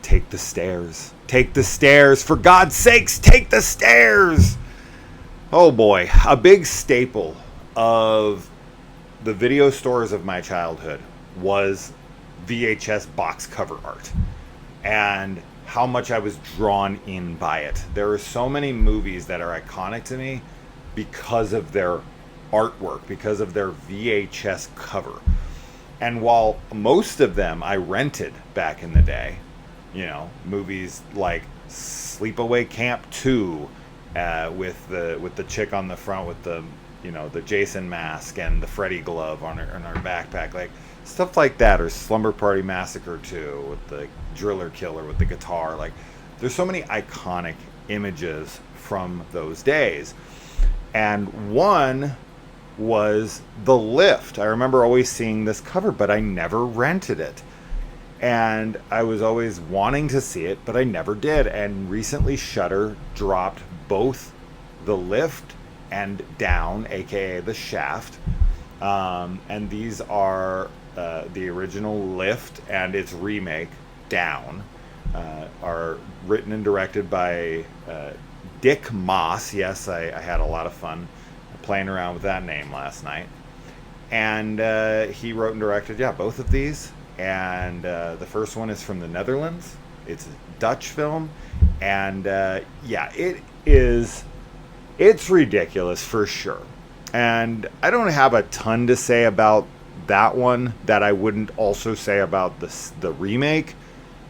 Take the stairs. Take the stairs. For God's sakes, take the stairs. Oh boy, a big staple of the video stores of my childhood was VHS box cover art, and how much I was drawn in by it. There are so many movies that are iconic to me because of their artwork, because of their VHS cover. And while most of them I rented back in the day, you know, movies like Sleepaway Camp 2, with the chick on the front with the, you know, the Jason mask and the Freddy glove on her backpack, like stuff like that, or Slumber Party Massacre 2 with the driller killer with the guitar. Like, there's so many iconic images from those days. And one was The Lift. I remember always seeing this cover, but I never rented it. And I was always wanting to see it, but I never did. And recently Shudder dropped both The Lift and Down, aka The Shaft. And these are the original Lift and its remake, Down, are written and directed by Dick Moss. Yes, I had a lot of fun playing around with that name last night. And he wrote and directed, both of these. And the first one is from the Netherlands. It's a Dutch film. And it's ridiculous for sure. And I don't have a ton to say about that one that I wouldn't also say about the remake.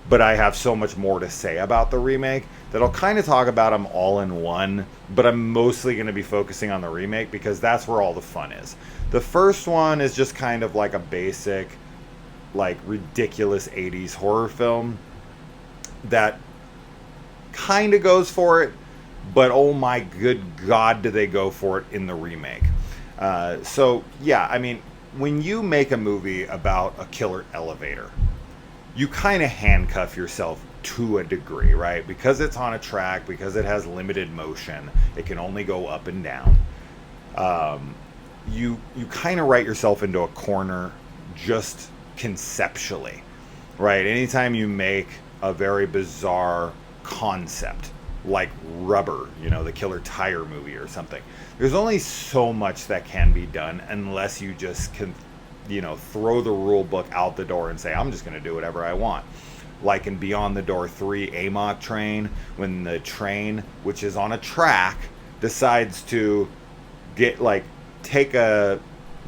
But I have so much more to say about the remake that I'll kind of talk about them all in one. But I'm mostly going to be focusing on the remake because that's where all the fun is. The first one is just kind of like a basic, like, ridiculous 80s horror film that kind of goes for it, but oh my good God, do they go for it in the remake. When you make a movie about a killer elevator, you kind of handcuff yourself to a degree, right? Because it's on a track, because it has limited motion, it can only go up and down. You kind of write yourself into a corner just conceptually, right? Anytime you make a very bizarre concept like Rubber, the Killer Tire movie or something, there's only so much that can be done unless you just can, throw the rule book out the door and say, I'm just going to do whatever I want. Like in Beyond the Door 3, Amok Train, when the train, which is on a track, decides to take a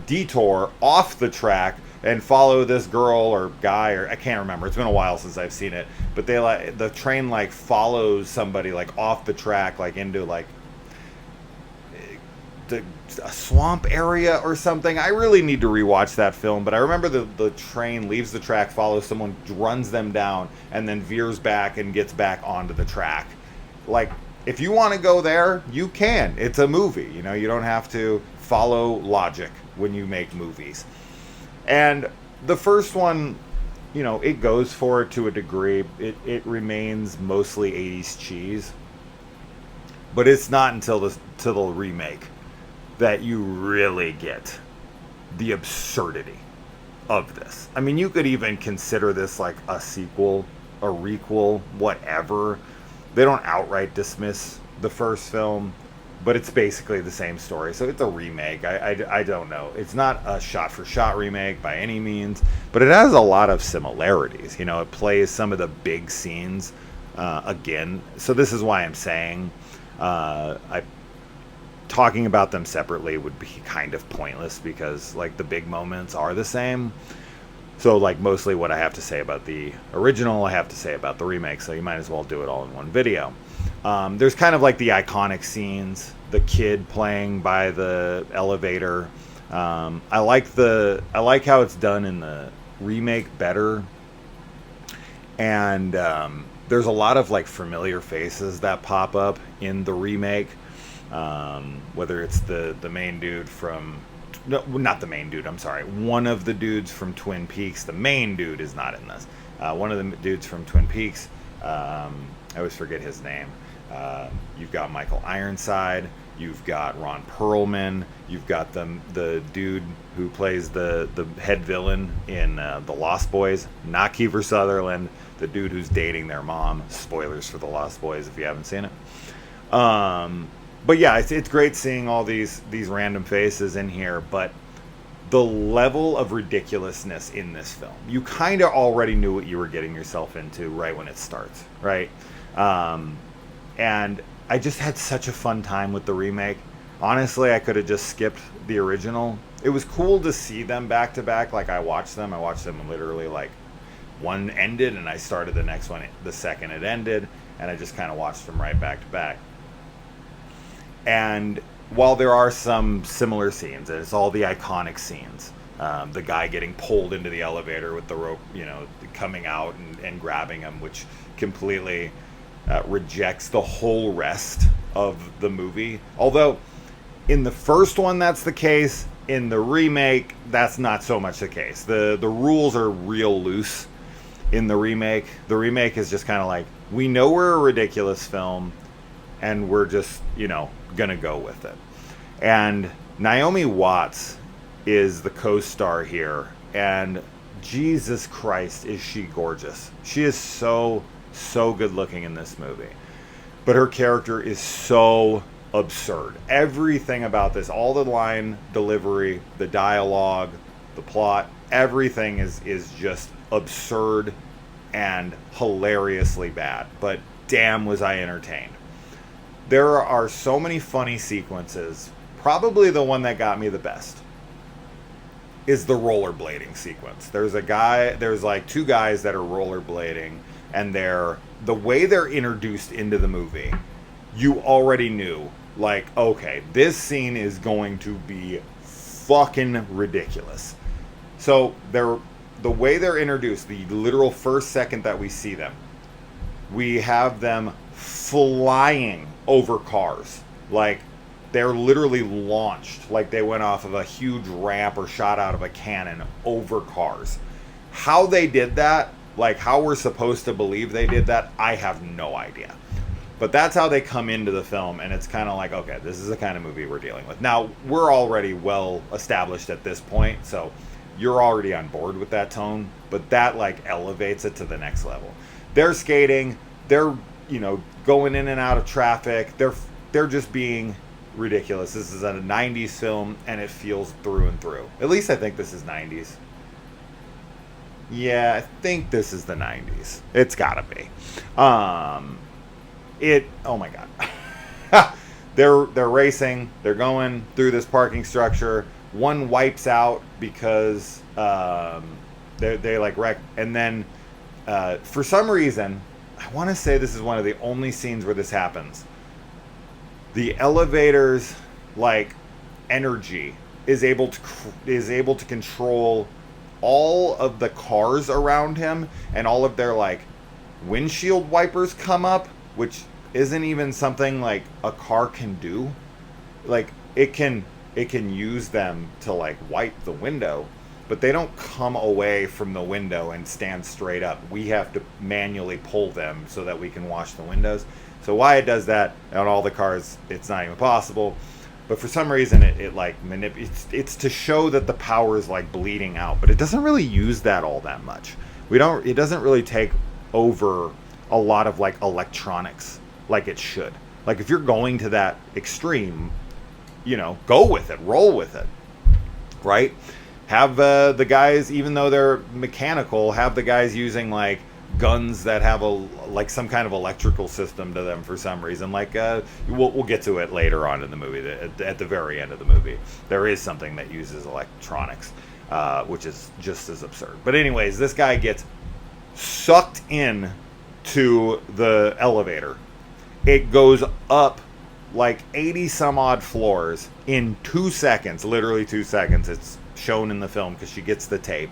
detour off the track and follow this girl or guy, or I can't remember. It's been a while since I've seen it. But the train follows somebody off the track, into a swamp area or something. I really need to rewatch that film, but I remember the train leaves the track, follows someone, runs them down, and then veers back and gets back onto the track. If you want to go there, you can. It's a movie. You don't have to follow logic when you make movies. And the first one, it goes for it to a degree. It remains mostly 80s cheese. But it's not until the remake that you really get the absurdity of this. I mean, you could even consider this like a sequel, a requel, whatever. They don't outright dismiss the first film, but it's basically the same story. So it's a remake. I don't know. It's not a shot-for-shot remake by any means, but it has a lot of similarities. It plays some of the big scenes again. So this is why I'm saying talking about them separately would be kind of pointless because, the big moments are the same. So, mostly what I have to say about the original, I have to say about the remake, so you might as well do it all in one video. There's kind of the iconic scenes, the kid playing by the elevator. I like how it's done in the remake better. And there's a lot of familiar faces that pop up in the remake. Whether it's the main dude from... No, not the main dude, I'm sorry. One of the dudes from Twin Peaks. The main dude is not in this. One of the dudes from Twin Peaks. I always forget his name. You've got Michael Ironside. You've got Ron Perlman. You've got the dude who plays the head villain in The Lost Boys, not Kiefer Sutherland, the dude who's dating their mom. Spoilers for The Lost Boys if you haven't seen it. But yeah, it's great seeing all these random faces in here, but the level of ridiculousness in this film, you kind of already knew what you were getting yourself into right when it starts, right? And I just had such a fun time with the remake. Honestly, I could have just skipped the original. It was cool to see them back to back. Like, I watched them literally, like, one ended and I started the next one the second it ended, and I just kind of watched them right back to back. And while there are some similar scenes, and it's all the iconic scenes, the guy getting pulled into the elevator with the rope, coming out and grabbing him, which completely rejects the whole rest of the movie. Although in the first one that's the case, in the remake that's not so much the case. The rules are real loose in the remake. The remake is just kind of like, we know we're a ridiculous film and we're just gonna go with it. And Naomi Watts is the co-star here, and Jesus Christ, is she gorgeous. She is so good looking in this movie, but her character is so absurd. Everything about this, all the line delivery, the dialogue, the plot, everything is just absurd and hilariously bad, but damn was I entertained. There are so many funny sequences. Probably the one that got me the best is the rollerblading sequence. There's like two guys that are rollerblading, and the way they're introduced into the movie, you already knew, like, okay, this scene is going to be fucking ridiculous. So the way they're introduced, the literal first second that we see them, we have them flying over cars. Like, they're literally launched like they went off of a huge ramp or shot out of a cannon over cars. How they did that, like how we're supposed to believe they did that, I have no idea. But that's how they come into the film, and it's kind of like, okay, this is the kind of movie we're dealing with. Now, we're already well established at this point, so you're already on board with that tone, but that like elevates it to the next level. They're skating, they're going in and out of traffic, they're just being ridiculous. This is a 90s film, and it feels through and through. At least I think this is 90s. Yeah, I think this is the 90s. It's gotta be. Oh my god. They're racing, they're going through this parking structure. One wipes out because they like wreck, and then for some reason, I want to say this is one of the only scenes where this happens. The elevator's like energy is able to control all of the cars around him, and all of their like windshield wipers come up, which isn't even something like a car can do. Like it can use them to like wipe the window, but they don't come away from the window and stand straight up. We have to manually pull them so that we can wash the windows. So why it does that on all the cars, it's not even possible. But for some reason, it like it's to show that the power is like bleeding out, but it doesn't really use that all that much. It doesn't really take over a lot of like electronics like it should. Like if you're going to that extreme, go with it, roll with it, right? Have the guys, even though they're mechanical, have the guys using like guns that have some kind of electrical system to them for some reason. Like we'll get to it later on in the movie. At the very end of the movie, there is something that uses electronics, which is just as absurd. But anyways, this guy gets sucked in to the elevator. It goes up like 80 some odd floors in 2 seconds, literally 2 seconds. It's shown in the film because she gets the tape.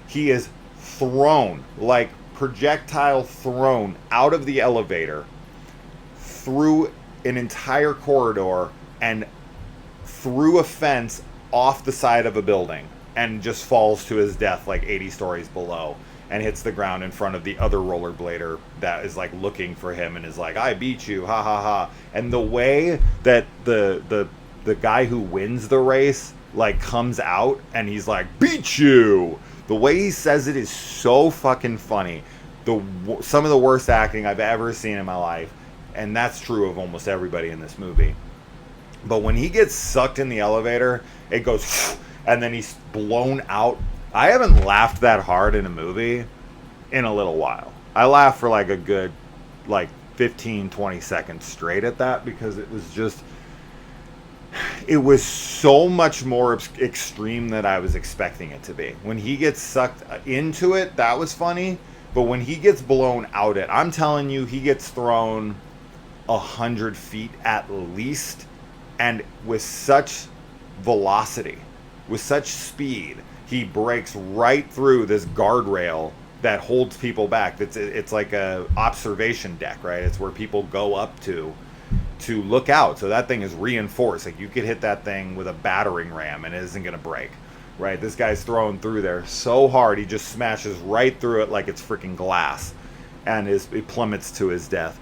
He is thrown, like projectile thrown out of the elevator through an entire corridor and through a fence off the side of a building, and just falls to his death like 80 stories below. and hits the ground in front of the other rollerblader that is like looking for him and is like, I beat you, ha ha ha. And the way that the guy who wins the race like comes out and he's like, beat you, the way he says it is so fucking funny. Some of the worst acting I've ever seen in my life, and that's true of almost everybody in this movie. But when he gets sucked in the elevator, it goes, and then he's blown out. I haven't laughed that hard in a movie in a little while. I laughed for like a good, like 15, 20 seconds straight at that, because it was so much more extreme than I was expecting it to be. When he gets sucked into it, that was funny. But when he gets blown out I'm telling you, he gets thrown 100 feet at least, and with such velocity, with such speed, he breaks right through this guardrail that holds people back. It's like a observation deck, right? It's where people go up to look out. So that thing is reinforced. Like, you could hit that thing with a battering ram and it isn't going to break, right? This guy's thrown through there so hard, he just smashes right through it like it's freaking glass, and it plummets to his death.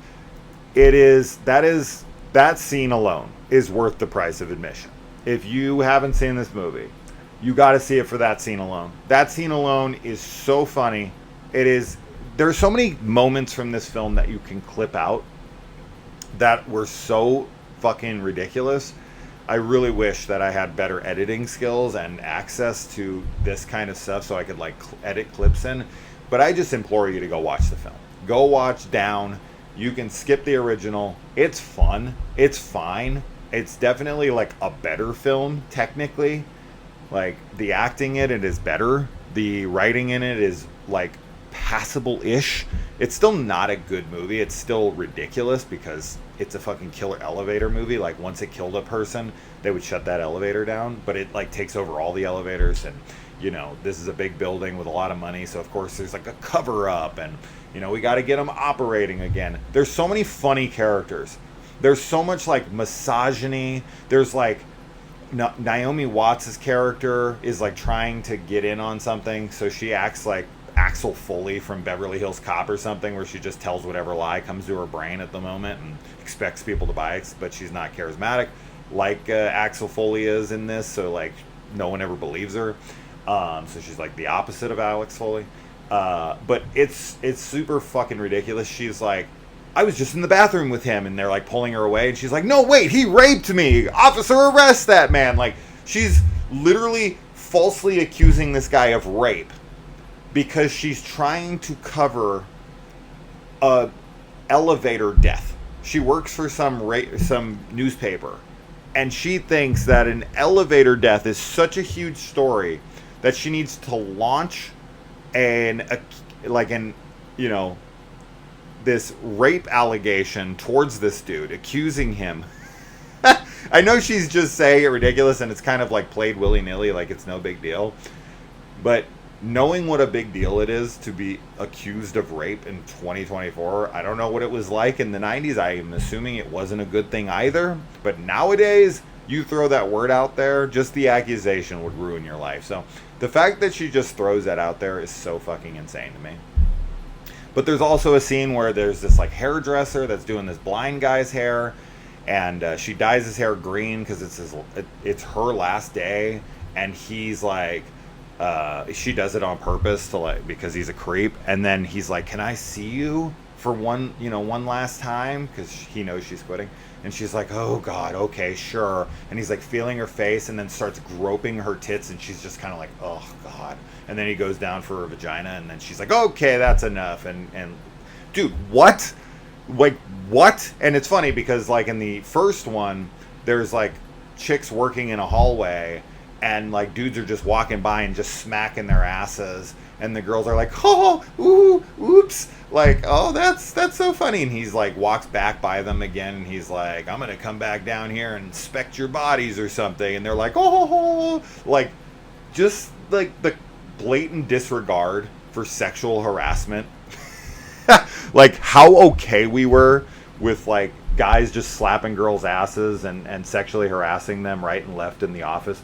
That scene alone is worth the price of admission. If you haven't seen this movie, you got to see it for that scene alone. That scene alone is so funny. There's so many moments from this film that you can clip out that were so fucking ridiculous. I really wish that I had better editing skills and access to this kind of stuff so I could like edit clips in. But I just implore you to go watch the film. Go watch Down. You can skip the original. It's fun. It's fine. It's definitely like a better film technically. Like, the acting in it is better. The writing in it is like passable-ish. It's still not a good movie. It's still ridiculous because it's a fucking killer elevator movie. Like, once it killed a person, they would shut that elevator down, but it like takes over all the elevators. And you know, this is a big building with a lot of money, so of course there's like a cover up, and you know, we got to get them operating again. There's so many funny characters. There's so much like misogyny. There's like Naomi Watts' character is like trying to get in on something, so she acts like Axel Foley from Beverly Hills Cop or something, where she just tells whatever lie comes to her brain at the moment and expects people to buy it, but she's not charismatic like Axel Foley is in this, so like no one ever believes her. So she's like the opposite of Alex Foley. But it's super fucking ridiculous. She's like, I was just in the bathroom with him, and they're like pulling her away, and she's like, no, wait, he raped me. Officer, arrest that man. Like, she's literally falsely accusing this guy of rape because she's trying to cover a elevator death. She works for some newspaper, and she thinks that an elevator death is such a huge story that she needs to launch this rape allegation towards this dude, accusing him. I know she's just saying it ridiculous, and it's kind of like played willy-nilly, like it's no big deal. But knowing what a big deal it is to be accused of rape in 2024, I don't know what it was like in the 90s. I am assuming it wasn't a good thing either. But nowadays, you throw that word out there, just the accusation would ruin your life. So the fact that she just throws that out there is so fucking insane to me. But there's also a scene where there's this like hairdresser that's doing this blind guy's hair, and she dyes his hair green because it's her last day, and he's like, she does it on purpose to like, because he's a creep, and then he's like, can I see you for one last time, because he knows she's quitting. And she's like, oh God, okay, sure. And he's like feeling her face and then starts groping her tits, and she's just kind of like, oh God. And then he goes down for her vagina, and then she's like, okay, that's enough. And dude, what? Like, what? And it's funny because like in the first one, there's like chicks working in a hallway, and like dudes are just walking by and just smacking their asses, and the girls are like, oh, ooh, oops, like, oh, that's so funny. And he's like walks back by them again, and he's like, I'm gonna come back down here and inspect your bodies or something. And they're like, oh, like, just like the blatant disregard for sexual harassment. Like how okay we were with like guys just slapping girls' asses and sexually harassing them right and left in the office,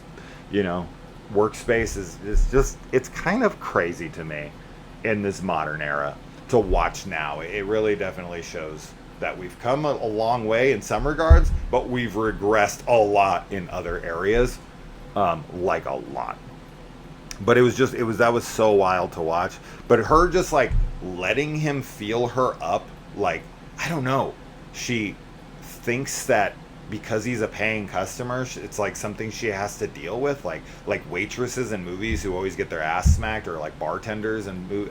workspace is just, it's kind of crazy to me. in this modern era to watch now. It really definitely shows that we've come a long way in some regards, but we've regressed a lot in other areas, like a lot. But that was so wild to watch. But her just like letting him feel her up, like, I don't know, she thinks that because he's a paying customer, it's like something she has to deal with, like waitresses in movies who always get their ass smacked, or like bartenders and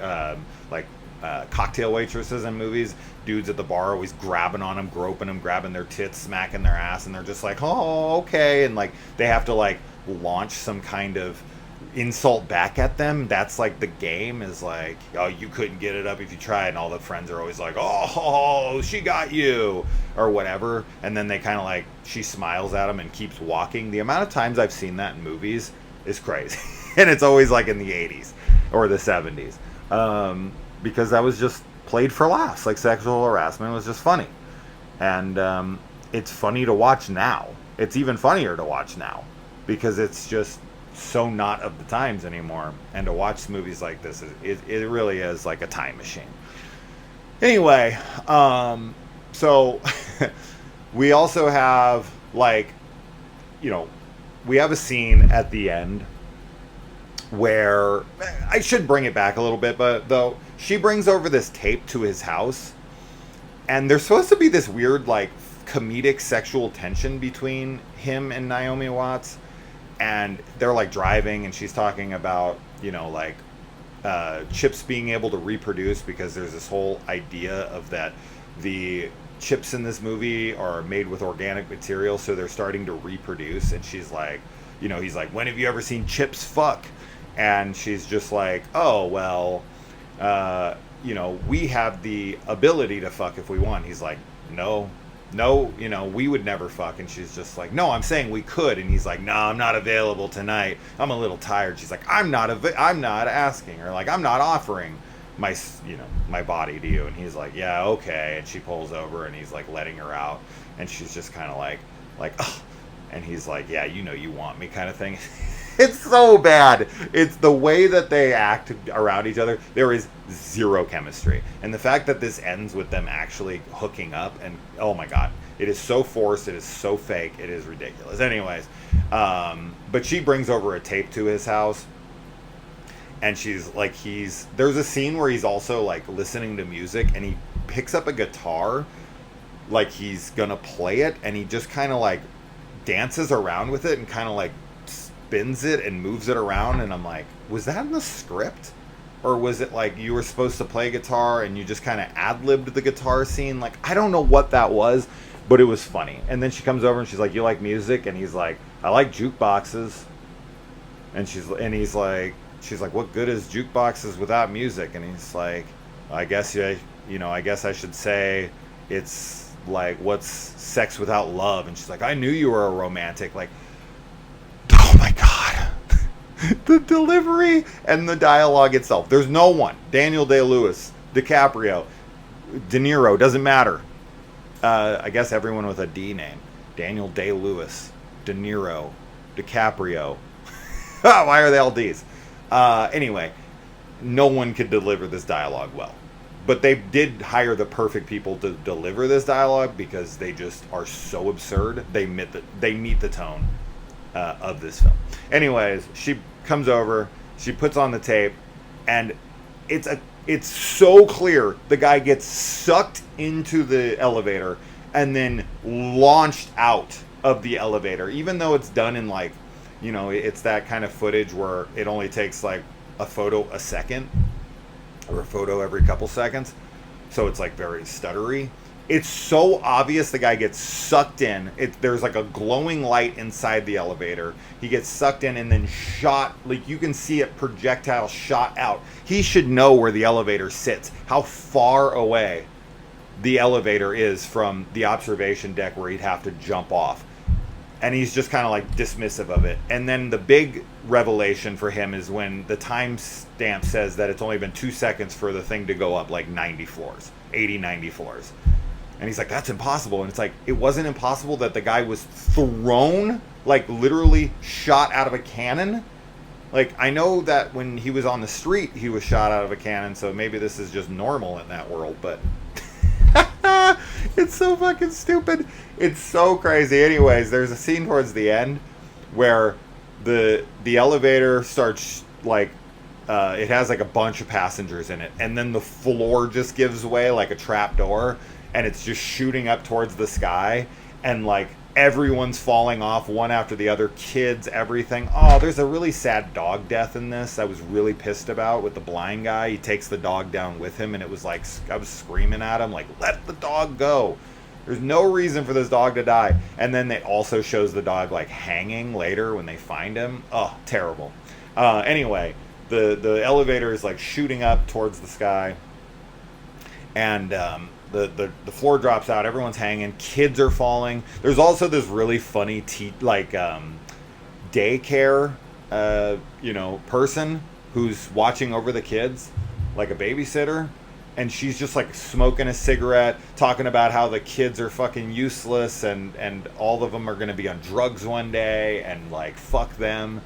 cocktail waitresses in movies, dudes at the bar always grabbing on them, groping them, grabbing their tits, smacking their ass, and they're just like, oh, okay, and like they have to like launch some kind of insult back at them. That's like the game, is like, oh, you couldn't get it up if you tried, and all the friends are always like, oh, she got you, or whatever. And then they kind of like, she smiles at him and keeps walking. The amount of times I've seen that in movies is crazy. And it's always like in the 80s or the 70s, because that was just played for laughs. Like, sexual harassment was just funny, and it's funny to watch now. It's even funnier to watch now because it's just so not of the times anymore. And to watch movies like this, it really is like a time machine. Anyway, so we also have, like, we have a scene at the end where I should bring it back a little bit, but though she brings over this tape to his house, and there's supposed to be this weird like comedic sexual tension between him and Naomi Watts. And they're like driving, and she's talking about, chips being able to reproduce, because there's this whole idea of that the chips in this movie are made with organic material, so they're starting to reproduce. And she's like, he's like, when have you ever seen chips fuck? And she's just like, oh, well, we have the ability to fuck if we want. He's like, no, we would never fuck. And she's just like, no, I'm saying we could. And he's like, no, I'm not available tonight. I'm a little tired. She's like, I'm not asking, or like, I'm not offering my body to you. And he's like, yeah, okay. And she pulls over, and he's like letting her out, and she's just kind of like, oh. And he's like, yeah, you want me, kind of thing. It's so bad. It's the way that they act around each other. There is zero chemistry. And the fact that this ends with them actually hooking up, and oh my God, it is so forced. It is so fake. It is ridiculous. Anyways, but she brings over a tape to his house, and she's like, there's a scene where he's also like listening to music, and he picks up a guitar like he's gonna play it, and he just kind of like dances around with it and kind of like spins it and moves it around. And I'm like, was that in the script, or was it like you were supposed to play guitar and you just kind of ad-libbed the guitar scene? Like, I don't know what that was, but it was funny. And then she comes over and she's like, you like music? And he's like, I like jukeboxes. And she's like, what good is jukeboxes without music? And he's like, I guess I should say it's like, what's sex without love? And she's like, I knew you were a romantic. Like, oh my God. The delivery and the dialogue itself. There's no one. Daniel Day-Lewis, DiCaprio, De Niro, doesn't matter. I guess everyone with a D name. Daniel Day-Lewis, De Niro, DiCaprio. Why are they all D's? Anyway, no one could deliver this dialogue well. But they did hire the perfect people to deliver this dialogue, because they just are so absurd. They meet the tone of this film. Anyways, she comes over, she puts on the tape, and it's so clear the guy gets sucked into the elevator and then launched out of the elevator, even though it's done in like, it's that kind of footage where it only takes like a photo a second, or a photo every couple seconds, so it's like very stuttery. It's so obvious the guy gets sucked in. There's like a glowing light inside the elevator. He gets sucked in and then shot, like you can see it projectile shot out. He should know where the elevator sits, how far away the elevator is from the observation deck where he'd have to jump off. And he's just kind of like dismissive of it. And then the big revelation for him is when the time stamp says that it's only been 2 seconds for the thing to go up like 90 floors, 80, 90 floors. And he's like, that's impossible. And it's like, it wasn't impossible that the guy was thrown, like literally shot out of a cannon Like, I know that when he was on the street, he was shot out of a cannon, so maybe this is just normal in that world, but it's so fucking stupid. It's so crazy. Anyways, there's a scene towards the end where the elevator starts, like, it has like a bunch of passengers in it, and then the floor just gives way like a trap door, and it's just shooting up towards the sky, and like everyone's falling off one after the other, kids, everything. Oh, there's a really sad dog death in this I was really pissed about with the blind guy. He takes the dog down with him, and it was like, I was screaming at him like, let the dog go. There's no reason for this dog to die. And then they also shows the dog like hanging later when they find him. Oh, terrible. Anyway, the elevator is like shooting up towards the sky, and the floor drops out. Everyone's hanging. Kids are falling. There's also this really funny daycare person who's watching over the kids, like a babysitter. And she's just like smoking a cigarette, talking about how the kids are fucking useless, and all of them are going to be on drugs one day, and like fuck them.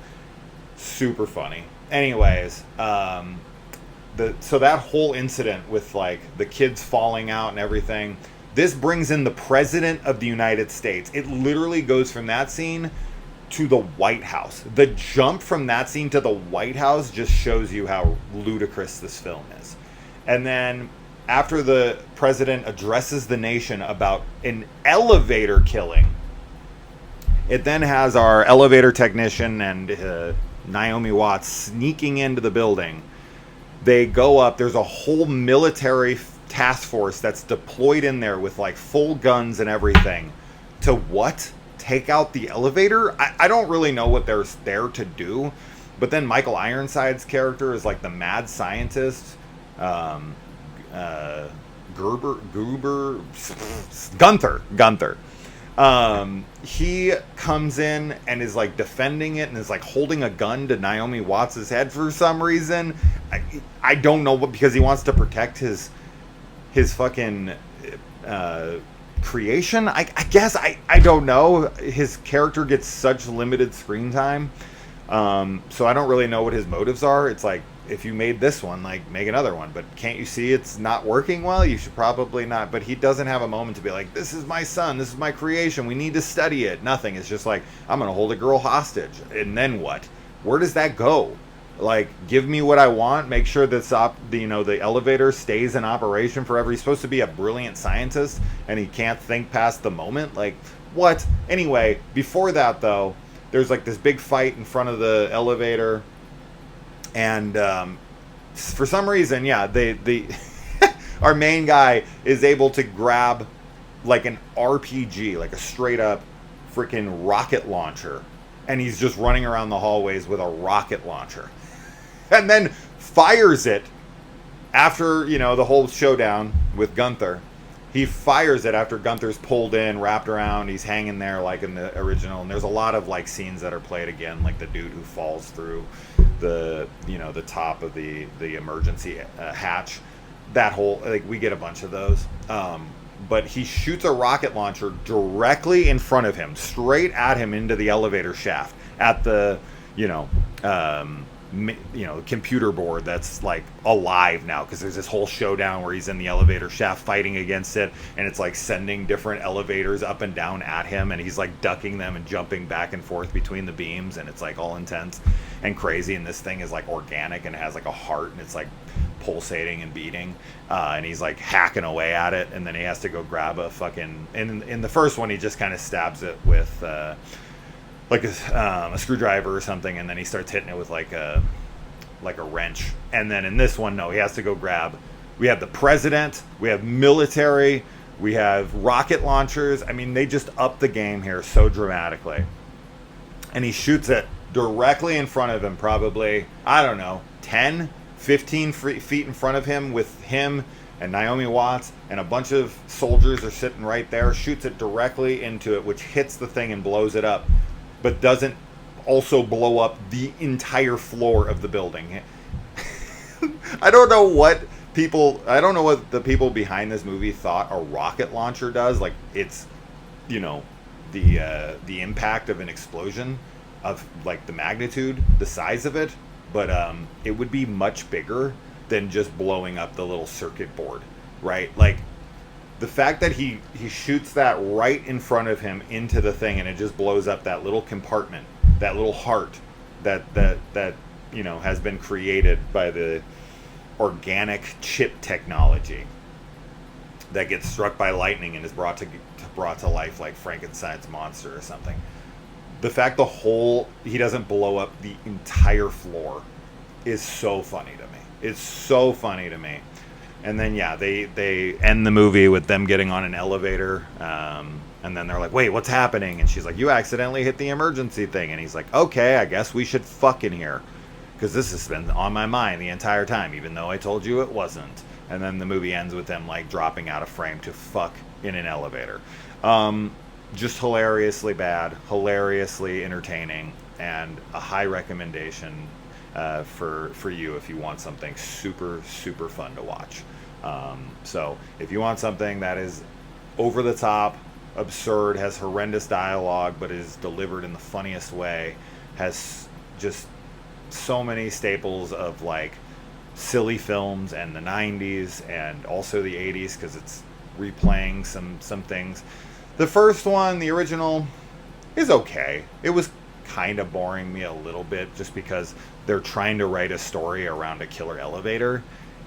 Super funny. Anyways, so that whole incident with like the kids falling out and everything, this brings in the President of the United States. It literally goes from that scene to the White House. The jump from that scene to the White House just shows you how ludicrous this film is. And then after the president addresses the nation about an elevator killing, it then has our elevator technician and Naomi Watts sneaking into the building. They go up. There's a whole military task force that's deployed in there with like full guns and everything. To what? Take out the elevator? I don't really know what they're there to do. But then Michael Ironside's character is like the mad scientist. Gunther. He comes in and is like defending it and is like holding a gun to Naomi Watts' head for some reason. I don't know what, because he wants to protect his fucking creation. I guess I don't know. His character gets such limited screen time, so I don't really know what his motives are. It's like, if you made this one, like, make another one. But can't you see it's not working well? You should probably not. But he doesn't have a moment to be like, this is my son, this is my creation, we need to study it. Nothing. It's just like, I'm going to hold a girl hostage. And then what? Where does that go? Like, give me what I want, make sure that the elevator stays in operation forever. He's supposed to be a brilliant scientist, and he can't think past the moment? Like, what? Anyway, before that, though, there's like this big fight in front of the elevator. And for some reason, yeah, our main guy is able to grab like an RPG, like a straight up freaking rocket launcher. And he's just running around the hallways with a rocket launcher. And then fires it after, the whole showdown with Gunther. He fires it after Gunther's pulled in, wrapped around. He's hanging there like in the original. And there's a lot of like scenes that are played again, like the dude who falls through the top of the emergency hatch. That whole, like, we get a bunch of those. But he shoots a rocket launcher directly in front of him, straight at him into the elevator shaft at the computer board that's like alive now, because there's this whole showdown where he's in the elevator shaft fighting against it, and it's like sending different elevators up and down at him, and he's like ducking them and jumping back and forth between the beams, and it's like all intense and crazy. And this thing is like organic and it has like a heart, and it's like pulsating and beating, and he's like hacking away at it. And then he has to go grab a fucking, in the first one he just kind of stabs it with like a screwdriver or something, and then he starts hitting it with like a wrench. And then in this one, no, he has to go grab, we have the president, we have military, we have rocket launchers. I mean, they just up the game here so dramatically. And he shoots it directly in front of him, probably, I don't know, 10, 15 feet in front of him, with him and Naomi Watts and a bunch of soldiers are sitting right there. Shoots it directly into it, which hits the thing and blows it up, but doesn't also blow up the entire floor of the building. I don't know what the people behind this movie thought a rocket launcher does. Like, it's, the impact of an explosion. of like the magnitude, the size of it, but it would be much bigger than just blowing up the little circuit board, right? Like the fact that he shoots that right in front of him into the thing, and it just blows up that little compartment, that little heart that has been created by the organic chip technology that gets struck by lightning and is brought to life like Frankenstein's monster or something. The fact he doesn't blow up the entire floor is so funny to me. It's so funny to me. And then they end the movie with them getting on an elevator, and then they're like, wait, what's happening? And she's like, you accidentally hit the emergency thing. And he's like, okay, I guess we should fuck in here, because this has been on my mind the entire time, even though I told you it wasn't. And then the movie ends with them like dropping out of frame to fuck in an elevator. Just hilariously bad, hilariously entertaining, and a high recommendation for you if you want something super, super fun to watch. So if you want something that is over the top, absurd, has horrendous dialogue, but is delivered in the funniest way, has just so many staples of like silly films and the 90s and also the 80s, because it's replaying some things. The first one, the original, is okay. It was kind of boring me a little bit just because they're trying to write a story around a killer elevator,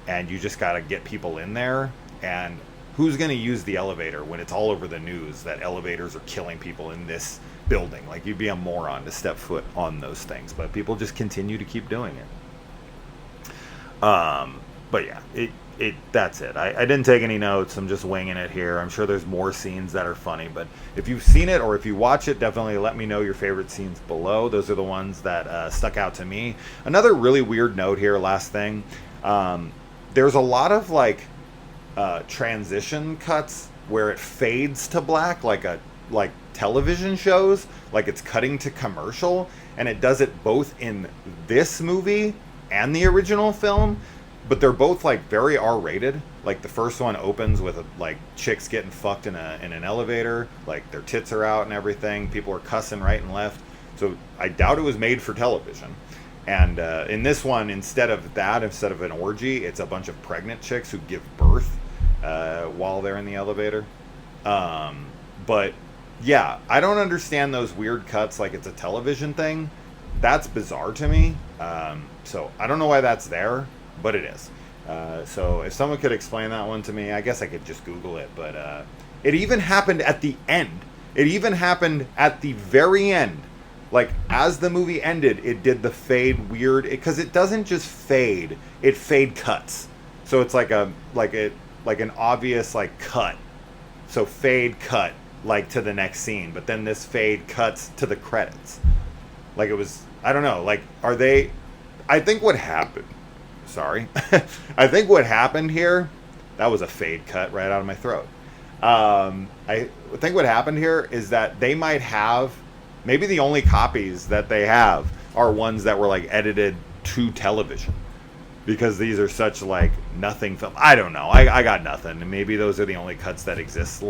and you just got to get people in there. And who's going to use the elevator when it's all over the news that elevators are killing people in this building? Like, you'd be a moron to step foot on those things, but people just continue to keep doing it. But yeah, that's it. I didn't take any notes. I'm just winging it here. I'm sure there's more scenes that are funny, but if you've seen it or if you watch it, definitely let me know your favorite scenes below. Those are the ones that stuck out to me. Another really weird note here, last thing. There's a lot of like transition cuts where it fades to black, like television shows, like it's cutting to commercial, and it does it both in this movie and the original film. But they're both like very R-rated. Like the first one opens with like chicks getting fucked in an elevator, like their tits are out and everything. People are cussing right and left. So I doubt it was made for television. And in this one, instead of an orgy, it's a bunch of pregnant chicks who give birth while they're in the elevator. But yeah, I don't understand those weird cuts like it's a television thing. That's bizarre to me. So I don't know why that's there, but it is. So if someone could explain that one to me, I guess I could just Google it. But it even happened at the end. It even happened at the very end. Like, as the movie ended, it did the fade weird, because it doesn't just fade, it fade cuts. So it's like an obvious like cut. So fade cut like to the next scene, but then this fade cuts to the credits. Like, it was, I don't know, like, I think what happened here, that was a fade cut right out of my throat. I think what happened here is that they might have, maybe the only copies that they have are ones that were like edited to television, because these are such like nothing film. I don't know. I got nothing. And maybe those are the only cuts that exist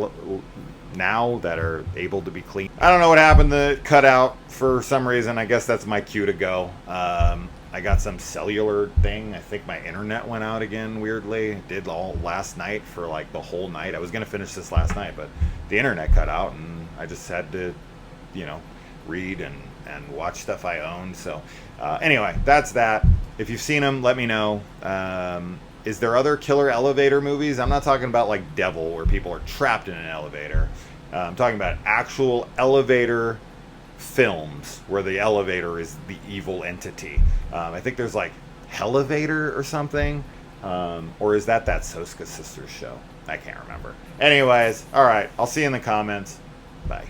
now that are able to be clean. I don't know what happened to cut out for some reason. I guess that's my cue to go. I got some cellular thing. I think my internet went out again weirdly. It did all last night for like the whole night. I was going to finish this last night, but the internet cut out and I just had to, read and watch stuff I owned. So anyway, that's that. If you've seen them, let me know. Is there other killer elevator movies? I'm not talking about like Devil, where people are trapped in an elevator. I'm talking about actual elevator films where the elevator is the evil entity. I think there's like Hellevator or something. Or is that Soska Sisters show? I can't remember. Anyways, all right. I'll see you in the comments. Bye.